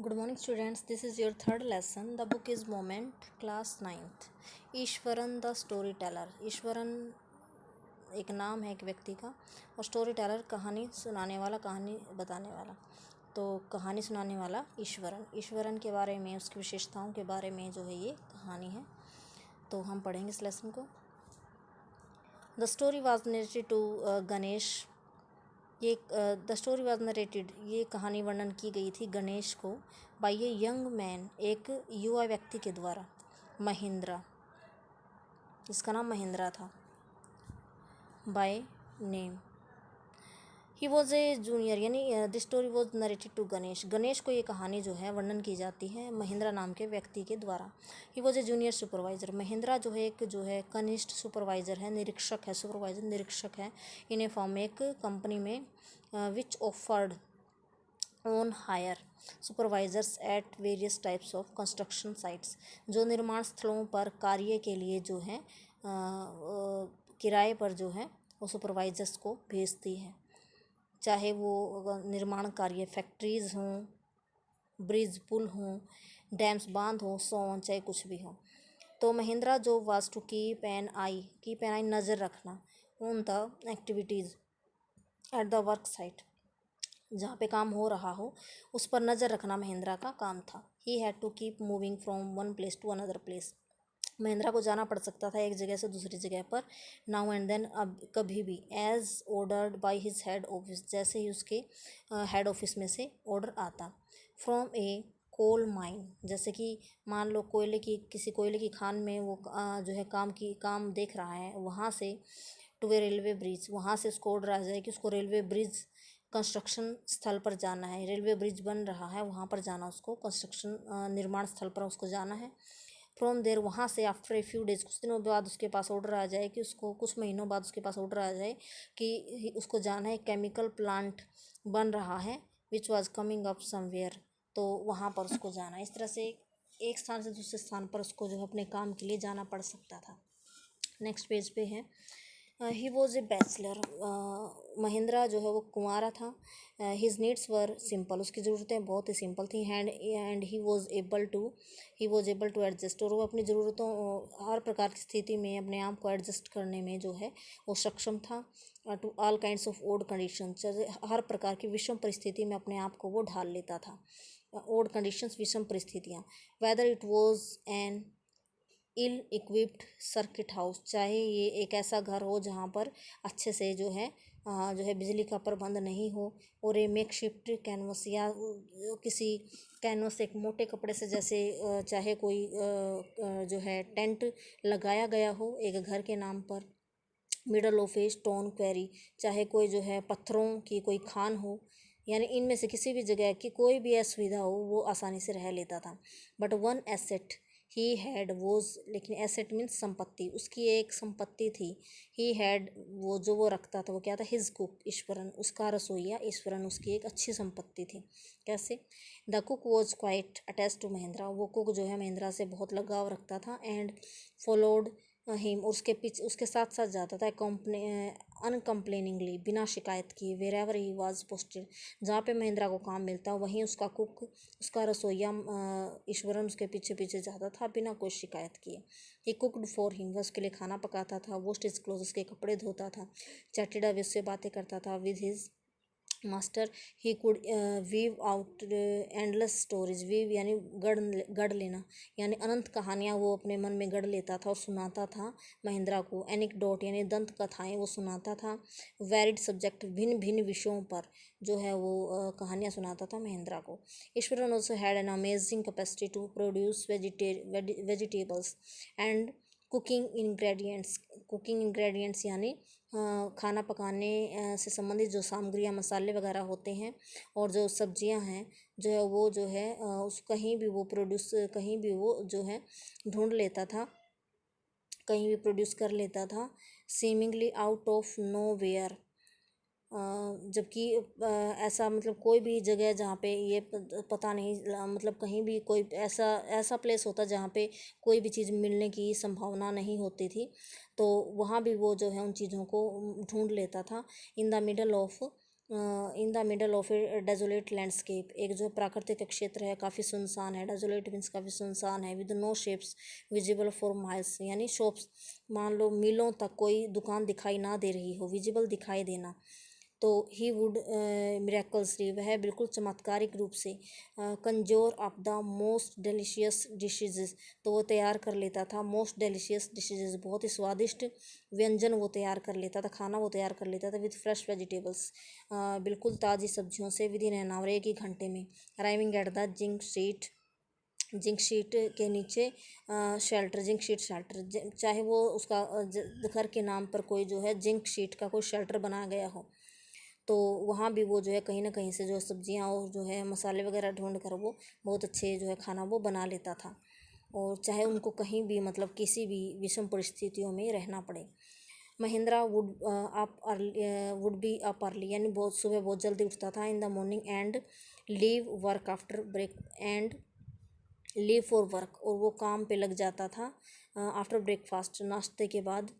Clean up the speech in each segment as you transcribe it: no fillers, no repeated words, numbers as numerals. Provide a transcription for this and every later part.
Good morning students, this is your third lesson. The book is Moment, class 9th. Eswaran the story teller. Eswaran एक नाम है एक व्यक्ति का और स्टोरी टेलर कहानी सुनाने वाला, कहानी बताने वाला. तो कहानी सुनाने वाला ईश्वरन के बारे में, उसकी विशेषताओं के बारे में जो है ये कहानी है. तो हम पढ़ेंगे इस लेसन को. The story was narrated to Ganesh. The story was narrated, ये कहानी वर्णन की गई थी गणेश को बाय ए यंग मैन, एक युवा व्यक्ति के द्वारा. महेंद्रा, इसका नाम महेंद्रा था. By name he was a junior, यानी the story was narrated to Ganesh. Ganesh को ये कहानी जो है वर्णन की जाती है महेंद्रा नाम के व्यक्ति के द्वारा. ही was a junior supervisor. Mahindra जो है एक कनिष्ठ सुपरवाइज़र है, निरीक्षक है. सुपरवाइज़र निरीक्षक है इन ए फॉर्म, एक कंपनी में which offered on hire supervisors at various types of construction sites. जो निर्माण स्थलों पर कार्य के लिए जो है किराए पर जो है वो सुपरवाइजर्स को भेजती है, चाहे वो निर्माण कार्य फैक्ट्रीज़ हों, ब्रिज पुल हों, डैम्स बांध हो, सोन, चाहे कुछ भी हो. तो महेंद्रा जो वाज टू कीप एन आई नज़र रखना on the activities at the work site. जहाँ पे काम हो रहा हो उस पर नज़र रखना महेंद्रा का काम था. He had to keep moving from one place to another place. Mahendra को जाना पड़ सकता था एक जगह से दूसरी जगह पर, नाउ एंड देन, अब कभी भी, as ordered by his head office, जैसे ही उसके हेड ऑफिस में से ऑर्डर आता. फ्रॉम ए कोल माइन, जैसे कि मान लो किसी कोयले की खान में वो जो है काम देख रहा है, वहाँ से टू ए रेलवे ब्रिज, वहाँ से उसको ऑर्डर आ जाए कि उसको रेलवे ब्रिज कंस्ट्रक्शन स्थल पर जाना है. रेलवे ब्रिज बन रहा है, वहाँ पर जाना, उसको कंस्ट्रक्शन निर्माण स्थल पर उसको जाना है. फ्रॉम देर, वहाँ से आफ्टर ए फ्यू डेज, कुछ दिनों बाद उसके पास ऑर्डर आ जाए कि उसको, कुछ महीनों बाद उसके पास ऑर्डर आ जाए कि उसको जाना है केमिकल प्लांट बन रहा है which was coming up somewhere. तो वहाँ पर उसको जाना. इस तरह से एक स्थान से दूसरे स्थान पर उसको जो है अपने काम के लिए जाना पड़ सकता था. नेक्स्ट पेज पे है ही वॉज ए बैचलर. महेंद्रा जो है वो कुंवारा था. हिज नीड्स वर सिंपल, उसकी ज़रूरतें बहुत ही सिंपल थी. And he was able to adjust, और वो अपनी ज़रूरतों, हर प्रकार की स्थिति में अपने आप को एडजस्ट करने में जो है वो सक्षम था. To all kinds of odd condition, हर प्रकार की विषम परिस्थिति में अपने आप को वो ढाल लेता था. ओड कंडीशंस, विषम परिस्थितियाँ. Whether it was an ill equipped circuit house, चाहे ये एक ऐसा घर हो जहाँ पर अच्छे से जो है बिजली का प्रबंध नहीं हो, और ए मेक शिफ्ट कैनवस, या किसी कैनवस, एक मोटे कपड़े से, जैसे चाहे कोई जो है टेंट लगाया गया हो एक घर के नाम पर. Middle of a stone query, चाहे कोई जो है पत्थरों की कोई खान हो, यानी इनमें से किसी भी जगह की कोई भी असुविधा हो वो आसानी से रह लेता था. But one asset he had was, लेकिन एसेट मीन्स संपत्ति, उसकी एक संपत्ति थी. ही हैड, वो रखता था, वो क्या था, हिज कुक ईश्वरन, उसका रसोईया ईश्वरन उसकी एक अच्छी संपत्ति थी. कैसे? The cook was quite attach to Mahendra, वो कुक जो है महेंद्रा से बहुत लगाव रखता था. एंड फॉलोड हिम, उसके साथ साथ जाता था अनकम्प्लेनिंगली, बिना शिकायत किए. वेरेवर ही वाज पोस्टेड, जहाँ पे महेंद्रा को काम मिलता वहीं उसका कुक, उसका रसोईया ईश्वरन उसके पीछे पीछे जाता था बिना कोई शिकायत किए. ही कुकड फॉर हिम, वह उसके लिए खाना पकाता था. वॉश्ड हिज क्लोथ, उसके कपड़े धोता था. चैटेड अवे, उससे बातें करता था. With his master he could weave out endless stories. Weave यानी गढ़ लेना, यानी अनंत कहानियाँ वो अपने मन में गढ़ लेता था और सुनाता था महेंद्रा को. एनिकडोट यानी दंत कथाएँ वो सुनाता था. वेरिड सब्जेक्ट, भिन्न भिन्न विषयों पर जो है वो कहानियाँ सुनाता था महेंद्रा को. Ishwaran also had an amazing capacity to produce vegetables and cooking ingredients यानी खाना पकाने से संबंधित जो सामग्रियाँ, मसाले वगैरह होते हैं, और जो सब्जियां हैं जो है वो जो है उस कहीं भी वो जो है ढूंढ लेता था, कहीं भी प्रोड्यूस कर लेता था. Seemingly out of nowhere, जबकि ऐसा, मतलब कोई भी जगह जहाँ पे ये पता नहीं, मतलब कहीं भी कोई ऐसा प्लेस होता जहाँ पे कोई भी चीज़ मिलने की संभावना नहीं होती थी, तो वहाँ भी वो जो है उन चीज़ों को ढूंढ लेता था. In the middle of in the middle of A desolate landscape, एक जो प्राकृतिक क्षेत्र है काफ़ी सुनसान है, डेजोलेट मीन्स काफ़ी सुनसान है, with no shapes visible for miles, यानी शॉप्स, मान लो मीलों तक कोई दुकान दिखाई ना दे रही हो, विजिबल दिखाई देना। तो ही वुड मिरेकल्सली, वह बिल्कुल चमत्कारिक रूप से conjure of the most delicious dishes, तो वो तैयार कर लेता था मोस्ट डिलीशियस डिशेज, बहुत ही स्वादिष्ट व्यंजन वो तैयार कर लेता था, खाना वो तैयार कर लेता था, विद फ्रेश वेजिटेबल्स, बिल्कुल ताज़ी सब्जियों से, विद इन एन आवर, एक ही घंटे में, arriving at the zinc sheet के नीचे शेल्टर, जिंक शीट शेल्टर, चाहे वो उसका घर के नाम पर कोई जो है जिंक शीट का कोई शेल्टर बनाया गया हो, तो वहाँ भी वो जो है कहीं ना कहीं से जो सब्जियाँ और जो है मसाले वगैरह ढूंढ कर वो बहुत अच्छे जो है खाना वो बना लेता था, और चाहे उनको कहीं भी मतलब किसी भी विषम परिस्थितियों में रहना पड़े। Mahindra would be up early, यानी बहुत सुबह बहुत जल्दी उठता था, in the morning and leave work after break and leave for work, और वो काम पे लग जाता था आफ्टर ब्रेकफास्ट, नाश्ते के बाद,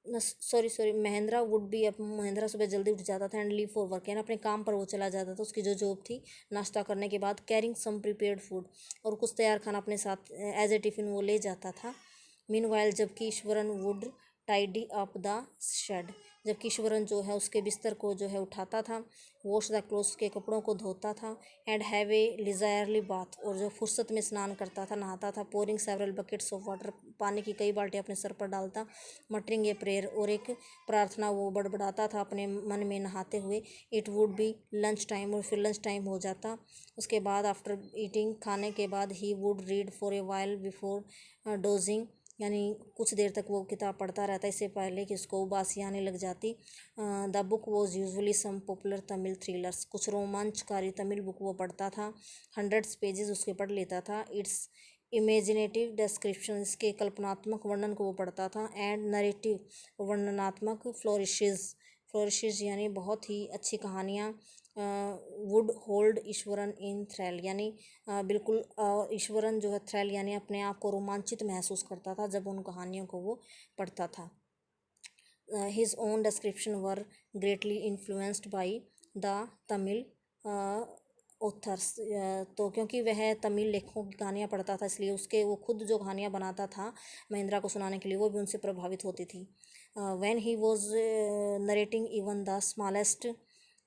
सॉरी महेंद्रा सुबह जल्दी उठ जाता था, एंड लीव फॉर वर्क, यानी अपने काम पर वो चला जाता था, उसकी जो जॉब थी, नाश्ता करने के बाद, कैरिंग सम प्रिपेयर्ड फूड, और कुछ तैयार खाना अपने साथ एज ए टिफ़िन वो ले जाता था। मीनवाइल, जबकि Ishwaran would tidy up the shed, जबकि ईश्वरन जो है उसके बिस्तर को जो है उठाता था, वॉश द क्लोथ्स, के कपड़ों को धोता था, एंड हैव ए लिजायरली बाथ, और जो फुर्सत में स्नान करता था, नहाता था, pouring several buckets of water, पानी की कई बाल्टी अपने सर पर डालता, मटरिंग ए प्रेयर, और एक प्रार्थना वो बड़बड़ाता था अपने मन में नहाते हुए। It would be lunch time, और फिर लंच टाइम हो जाता, उसके बाद आफ्टर ईटिंग, खाने के बाद, he would read for a while before dosing, यानी कुछ देर तक वो किताब पढ़ता रहता, इससे पहले कि उसको उबासी आने लग जाती। The book was usually some popular Tamil thrillers, कुछ रोमांचकारी तमिल बुक वो पढ़ता था, 100 पेजेस उसके पढ़ लेता था। इट्स इमेजिनेटिव डिस्क्रिप्शन, इसके कल्पनात्मक वर्णन को वो पढ़ता था, एंड नरेटिव, वर्णनात्मक फ्लोरिशेज यानी बहुत ही अच्छी कहानियाँ, वुड होल्ड ईश्वरन इन थ्रेल, यानी बिल्कुल ईश्वरन जो है थ्रेल यानी अपने आप को रोमांचित महसूस करता था जब उन कहानियों को वो पढ़ता था। His own description were greatly influenced by the Tamil authors, तो क्योंकि वह तमिल लेखकों की कहानियाँ पढ़ता था, इसलिए उसके वो खुद जो कहानियाँ बनाता था महिंद्रा को सुनाने के लिए, वो भी उनसे प्रभावित होती थी। When he was narrating even the smallest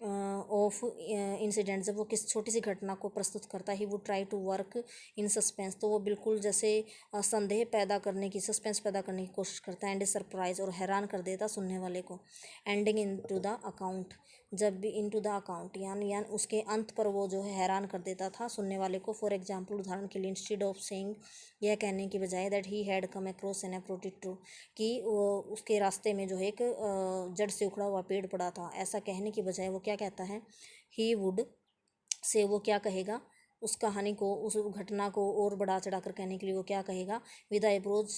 of incident, जब वो किस छोटी सी घटना को प्रस्तुत करता ही, वो try to work in suspense, तो वो बिल्कुल जैसे संदेह पैदा करने की, सस्पेंस पैदा करने की कोशिश करता है, एंड सरप्राइज, और हैरान कर देता सुनने वाले को। Ending in to the account, जब भी इन टू द अकाउंट यानी उसके अंत पर वो जो है हैरान कर देता था सुनने वाले को। फॉर एग्जाम्पल, उदाहरण के लिए, इंस्टेड ऑफ सेइंग, यह कहने की बजाय, that he had come across an uprooted tree, कि उसके रास्ते में जो है एक जड़ से उखड़ा हुआ पेड़ पड़ा था, ऐसा कहने की बजाय वो क्या कहता है, ही वुड से, वो क्या कहेगा, उस कहानी को, उस घटना को और बढ़ा चढ़ा कर कहने के लिए वो क्या कहेगा, विद आईब्रोज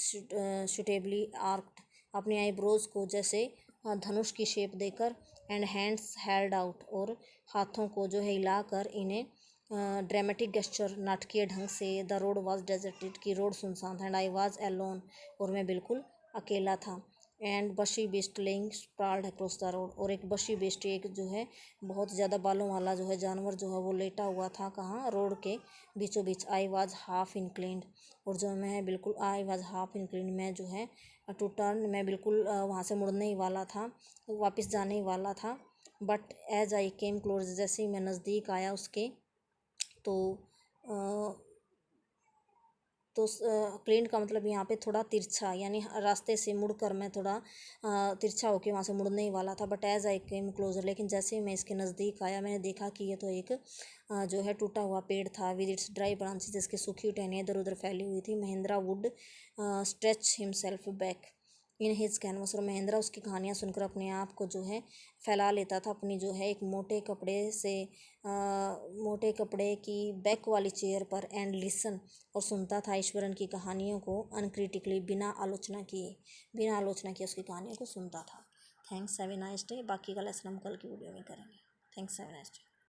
सुटेबली आर्क्ड, अपनी आईब्रोज को जैसे धनुष की शेप देकर, एंड हैंड्स हेल्ड आउट, और हाथों को जो है हिलाकर, इन्हें ड्रामेटिक गेस्चर, नाटकीय ढंग से, द रोड वॉज डेजर्टेड, की रोड सुनसान था, एंड आई वॉज एलोन, और मैं बिल्कुल अकेला था, and Bushy beast lying sprawled across the road, और एक बशी बेस्ट, एक जो है बहुत ज़्यादा बालों वाला जो है जानवर जो है वो लेटा हुआ था, कहाँ, रोड के बीचों बीच। आई वॉज हाफ इंक्लिन्ड, और जो मैं बिल्कुल, आई वॉज हाफ इंक्लिन्ड, मैं जो है टू टर्न, मैं बिल्कुल वहाँ से मुड़ने ही वाला था, वापस जाने ही वाला था। But as I came close, जैसे ही मैं नज़दीक आया उसके, तो क्लीन का मतलब यहाँ पे थोड़ा तिरछा, यानी रास्ते से मुड़कर मैं थोड़ा तिरछा होके वहाँ से मुड़ने ही वाला था। But as I came closer, लेकिन जैसे ही मैं इसके नज़दीक आया, मैंने देखा कि ये तो एक जो है टूटा हुआ पेड़ था, विद इट्स ड्राई ब्रांचेस, जिसकी सूखी टहनियाँ इधर उधर फैली हुई थी। Mahindra would stretch himself back in his canvas, और महिंद्रा उसकी कहानियाँ सुनकर अपने आप को जो है फैला लेता था अपनी जो है एक मोटे कपड़े की बैक वाली चेयर पर, एंड लिसन, और सुनता था ईश्वरन की कहानियों को अनक्रिटिकली, बिना आलोचना किए उसकी कहानियों को सुनता था। Thanks, have a nice day. बाकी का लेसन हम कल की वीडियो में करेंगे। Thanks, have a nice day.